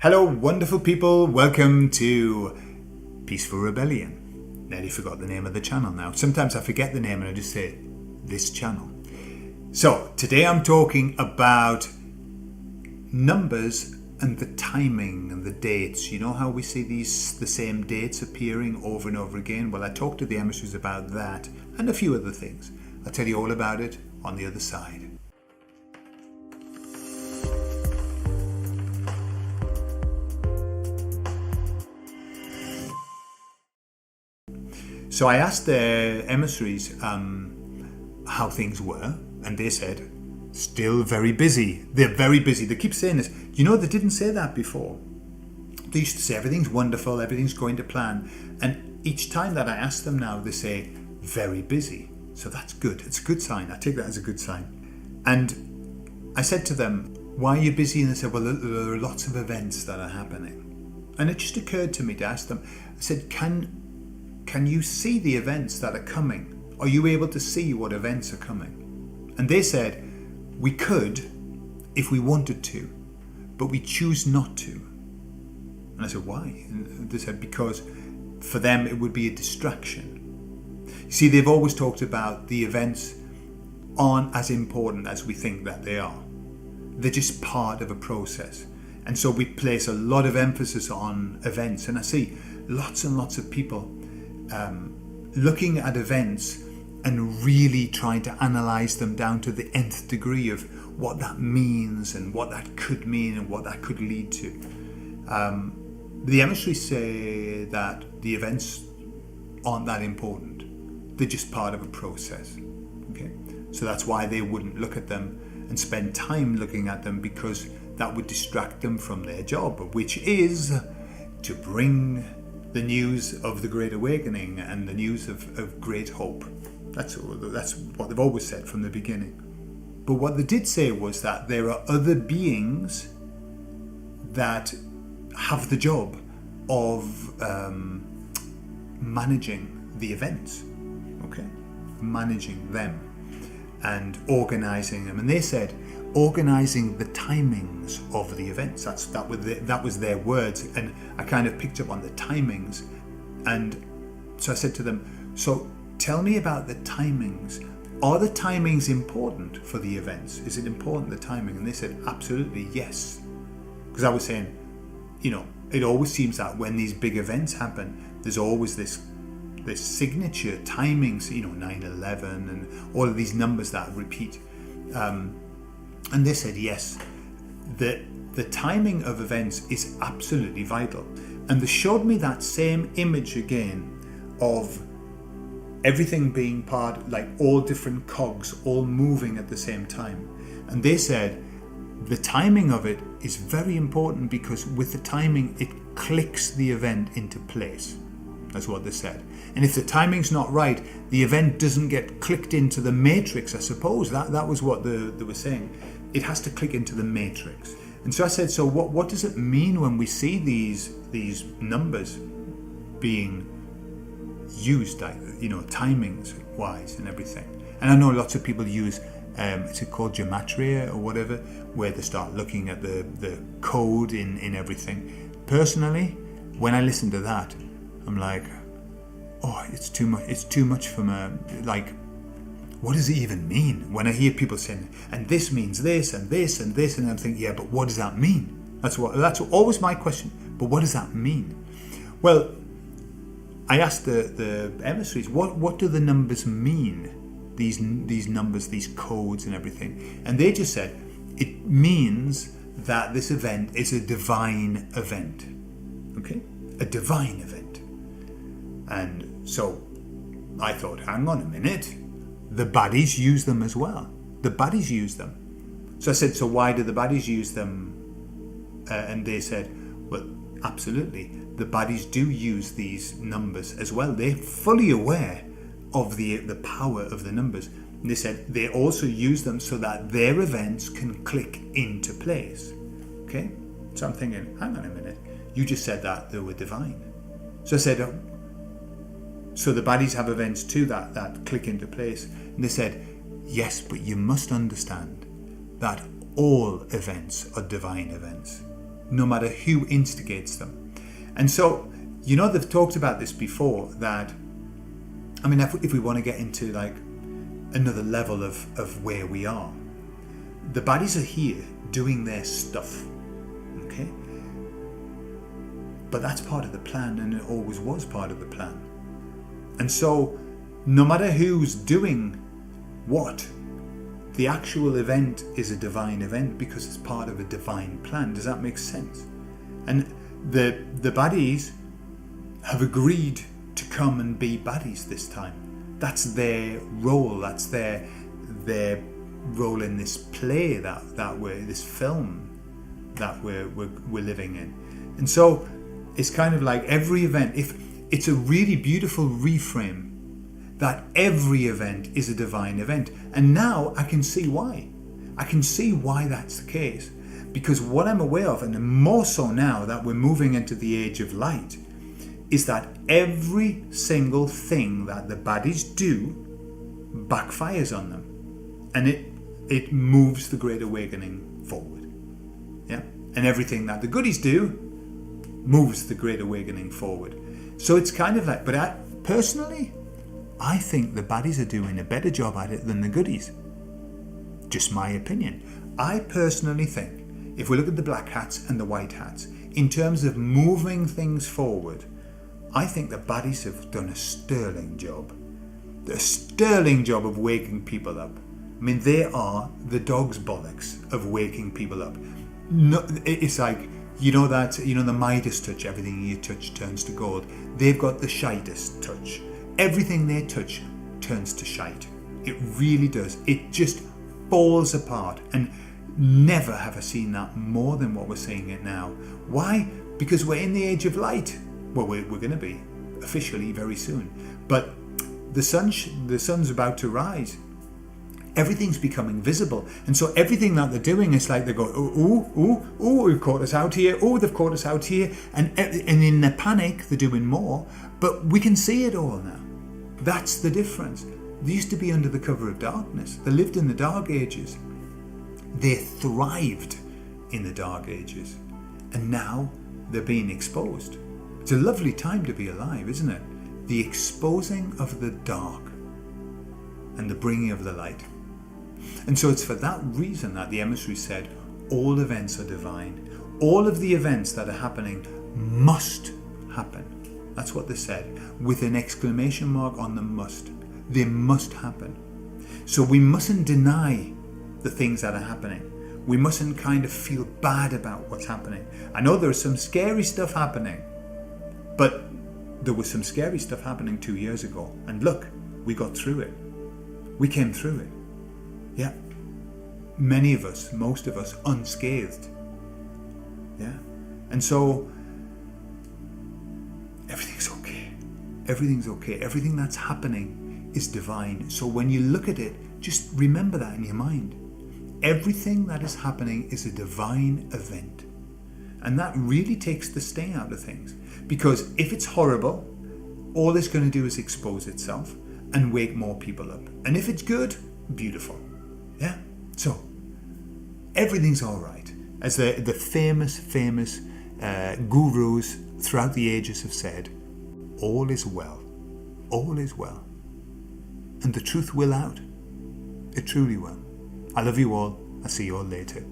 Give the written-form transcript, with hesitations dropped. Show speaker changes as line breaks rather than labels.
Hello, wonderful people. Welcome to Peaceful Rebellion. Nearly forgot the name of the channel now. Sometimes I forget the name and I just say this channel. So today I'm talking about numbers and the timing and the dates. You know how we see the same dates appearing over and over again? Well, I talked to the Emissaries about that and a few other things. I'll tell you all about it on the other side. So I asked the Emissaries how things were, and they said, still very busy. They're very busy. They keep saying this. You know, they didn't say that before. They used to say everything's wonderful, everything's going to plan. And each time that I ask them now, they say, very busy. So that's good. It's a good sign. I take that as a good sign. And I said to them, why are you busy? And they said, well, there are lots of events that are happening. And it just occurred to me to ask them, I said, can you see the events that are coming? Are you able to see what events are coming? And they said, we could if we wanted to, but we choose not to. And I said, why? And they said, because for them it would be a distraction. You see, they've always talked about the events aren't as important as we think that they are. They're just part of a process. And so we place a lot of emphasis on events. And I see lots and lots of people looking at events and really trying to analyze them down to the nth degree of what that means and what that could mean and what that could lead to. The emissaries say that the events aren't that important. They're just part of a process. Okay, so that's why they wouldn't look at them and spend time looking at them, because that would distract them from their job, which is to bring the news of the Great Awakening and the news of great hope. That's what they've always said from the beginning. But what they did say was that there are other beings that have the job of managing the events, okay? Managing them and organizing them. And they said, organizing the timings of the events. That was their words, and I kind of picked up on the timings. And so I said to them, so tell me about the timings. Are the timings important for the events? Is it important, the timing? And they said, absolutely, yes. Because I was saying, you know, it always seems that when these big events happen, there's always this signature timings, you know, 9/11 and all of these numbers that repeat. And they said, yes, the timing of events is absolutely vital. And they showed me that same image again of everything being part, like all different cogs, all moving at the same time. And they said, the timing of it is very important, because with the timing, it clicks the event into place. That's what they said. And if the timing's not right, the event doesn't get clicked into the matrix, I suppose. That was what they were saying. It has to click into the matrix. And so I said, so what does it mean when we see these numbers being used, like, you know, timings wise and everything? And I know lots of people use, is it called gematria or whatever, where they start looking at the code in everything. Personally, when I listen to that, I'm like, oh, it's too much. It's too much from like, what does it even mean? When I hear people saying, and this means this and this and this, and I'm thinking, yeah, but what does that mean? That's always my question. But what does that mean? Well, I asked the emissaries, what do the numbers mean? These numbers, these codes and everything. And they just said, it means that this event is a divine event. Okay? A divine event. And so I thought, hang on a minute, the baddies use them as well. The baddies use them. So I said, so why do the baddies use them? And they said, well, absolutely, the baddies do use these numbers as well. They're fully aware of the power of the numbers. And they said they also use them so that their events can click into place. Okay? So I'm thinking, hang on a minute, you just said that they were divine. So I said, so the baddies have events too that click into place. And they said, yes, but you must understand that all events are divine events. no matter who instigates them. And so, they've talked about this before, that, I mean, if we want to get into like another level of where we are, the baddies are here doing their stuff, okay? But that's part of the plan, and it always was part of the plan. And so, no matter who's doing what, the actual event is a divine event because it's part of a divine plan. Does that make sense? And the baddies have agreed to come and be baddies this time. That's their role. That's their role in this play this film that we're living in. And so it's kind of like every event. If it's a really beautiful reframe that every event is a divine event, and now I can see why. I can see why that's the case, because what I'm aware of, and more so now that we're moving into the age of light, is that every single thing that the baddies do backfires on them, and it moves the Great Awakening forward. Yeah, and everything that the goodies do moves the Great Awakening forward. So it's kind of like, but I think the baddies are doing a better job at it than the goodies. Just my opinion. I personally think, if we look at the black hats and the white hats, in terms of moving things forward, I think the baddies have done a sterling job. A sterling job of waking people up. I mean, they are the dog's bollocks of waking people up. No, it's like, the Midas touch, everything you touch turns to gold. They've got the shitest touch. Everything they touch turns to shite. It really does. It just falls apart. And never have I seen that more than what we're seeing it now. Why? Because we're in the age of light. Well, we're going to be officially very soon. But the sun's about to rise. Everything's becoming visible. And so everything that they're doing is like they go, oh, we've caught us out here. Oh, they've caught us out here. And in their panic, they're doing more. But we can see it all now. That's the difference. They used to be under the cover of darkness. They lived in the dark ages. They thrived in the dark ages. And now they're being exposed. It's a lovely time to be alive, isn't it? The exposing of the dark and the bringing of the light. And so it's for that reason that the Emissaries said, all events are divine. All of the events that are happening must happen. That's what they said, with an exclamation mark on the must. They must happen. So we mustn't deny the things that are happening. We mustn't kind of feel bad about what's happening. I know there's some scary stuff happening, but there was some scary stuff happening 2 years ago. And look, we got through it. We came through it. Yeah. Many of us, most of us, unscathed. Yeah. And so everything's okay. Everything's okay. Everything that's happening is divine. So when you look at it, just remember that in your mind. Everything that is happening is a divine event. And that really takes the sting out of things. Because if it's horrible, all it's going to do is expose itself and wake more people up. And if it's good, beautiful. Yeah? So, everything's all right. As the famous gurus throughout the ages have said, all is well. All is well. And the truth will out. It truly will. I love you all. I'll see you all later.